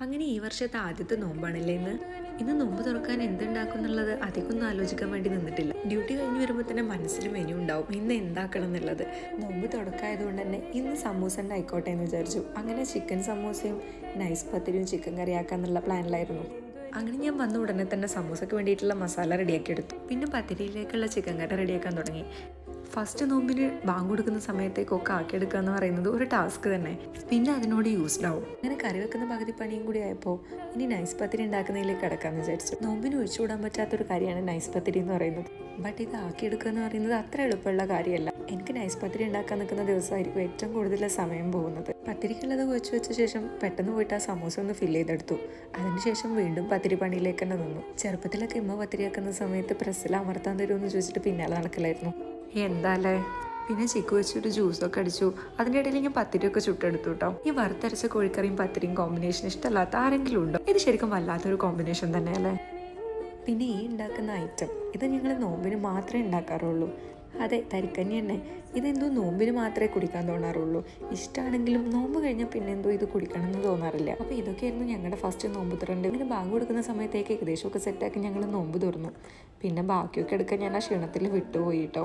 അങ്ങനെ ഈ വർഷത്തെ ആദ്യത്തെ നോമ്പാണല്ലേ ഇന്ന് നോമ്പ് തുറക്കാൻ എന്തുണ്ടാക്കും എന്നുള്ളത് അധികമൊന്നും ആലോചിക്കാൻ വേണ്ടി നിന്നിട്ടില്ല. ഡ്യൂട്ടി കഴിഞ്ഞ് വരുമ്പോൾ തന്നെ മനസ്സിൽ മെനു ഉണ്ടാവും ഇന്ന് എന്താക്കണം എന്നുള്ളത്. നോമ്പ് തുടക്കമായതുകൊണ്ട് തന്നെ ഇന്ന് സമൂസ തന്നെ ആയിക്കോട്ടെ എന്ന് വിചാരിച്ചു. അങ്ങനെ ചിക്കൻ സമൂസയും നൈസ് പത്തിരിയും ചിക്കൻ കറി ആക്കാന്നുള്ള പ്ലാനിലായിരുന്നു. അങ്ങനെ ഞാൻ വന്ന ഉടനെ തന്നെ സമൂസയ്ക്ക് വേണ്ടിയിട്ടുള്ള മസാല റെഡിയാക്കി എടുത്തു. പിന്നെ പത്തിരിയിലേക്കുള്ള ചിക്കൻ കറി റെഡിയാക്കാൻ തുടങ്ങി. ഫസ്റ്റ് നോമ്പിന് ബാങ്ക് കൊടുക്കുന്ന സമയത്തേക്കൊക്കെ ആക്കിയെടുക്കുക എന്ന് പറയുന്നത് ഒരു ടാസ്ക് തന്നെ. പിന്നെ അതിനോട് യൂസ്ഡ് ആവും. അങ്ങനെ കറി വെക്കുന്ന പകുതി പണിയും കൂടി ആയപ്പോൾ ഇനി നൈസ് പത്തിരി ഉണ്ടാക്കുന്നതിലേക്ക് കിടക്കാമെന്ന് വിചാരിച്ചു. നോമ്പിന് ഒഴിച്ചുകൂടാൻ പറ്റാത്തൊരു കാര്യമാണ് നൈസ് പത്തിരി എന്ന് പറയുന്നത്. ബട്ട് ഇത് ആക്കിയെടുക്കുക എന്ന് പറയുന്നത് അത്ര എളുപ്പമുള്ള കാര്യമല്ല. എനിക്ക് നൈസ് പത്തിരി ഉണ്ടാക്കാൻ നിൽക്കുന്ന ദിവസമായിരിക്കും ഏറ്റവും കൂടുതൽ സമയം പോകുന്നത്. പത്തിരിക്കുള്ളത് കുഴച്ച് വെച്ച ശേഷം പെട്ടെന്ന് പോയിട്ട് ആ സമൂസ ഒന്ന് ഫില്ല് ചെയ്തെടുത്തു. അതിനുശേഷം വീണ്ടും പത്തിരി പണിയിലേക്ക് തന്നെ നിന്നു. ചെറുപ്പത്തിലൊക്കെ ഇമ്മ പത്തിരിയാക്കുന്ന സമയത്ത് പ്രസ്സിൽ അമർത്താൻ തരുമെന്ന് ചോദിച്ചിട്ട് പിന്നാലെ നടക്കലായിരുന്നു. എന്താല്ലേ. പിന്നെ ചിക്കു വെച്ചൊരു ജ്യൂസൊക്കെ അടിച്ചു. അതിൻ്റെ ഇടയിൽ ഞാൻ പത്തിരിയൊക്കെ ചുട്ടെടുത്തു കേട്ടോ. ഈ വറുത്തരച്ച കോഴിക്കറിയും പത്തിരിയും കോമ്പിനേഷൻ ഇഷ്ടമല്ലാത്ത ആരെങ്കിലും ഉണ്ടോ? ഇത് ശരിക്കും വല്ലാത്തൊരു കോമ്പിനേഷൻ തന്നെയല്ലേ. പിന്നെ ഈ ഉണ്ടാക്കുന്ന ഐറ്റം ഇത് ഞങ്ങൾ നോമ്പിന് മാത്രമേ ഉണ്ടാക്കാറുള്ളൂ. അതെ, തരിക്കഞ്ഞി തന്നെ. ഇതെന്തോ നോമ്പിന് മാത്രമേ കുടിക്കാൻ തോന്നാറുള്ളൂ. ഇഷ്ടമാണെങ്കിലും നോമ്പ് കഴിഞ്ഞാൽ പിന്നെ എന്തോ ഇത് കുടിക്കണം എന്ന് തോന്നാറില്ല. അപ്പോൾ ഇതൊക്കെയായിരുന്നു ഞങ്ങളുടെ ഫസ്റ്റ് നോമ്പ് തുറണ്ട്. പിന്നെ ബാങ്ക് കൊടുക്കുന്ന സമയത്തേക്ക് ഏകദേശമൊക്കെ സെറ്റാക്കി ഞങ്ങൾ നോമ്പ് തുറന്നു. പിന്നെ ബാക്കിയൊക്കെ എടുക്കാൻ ഞാൻ ആ ക്ഷീണത്തിൽ വിട്ടുപോയി കേട്ടോ.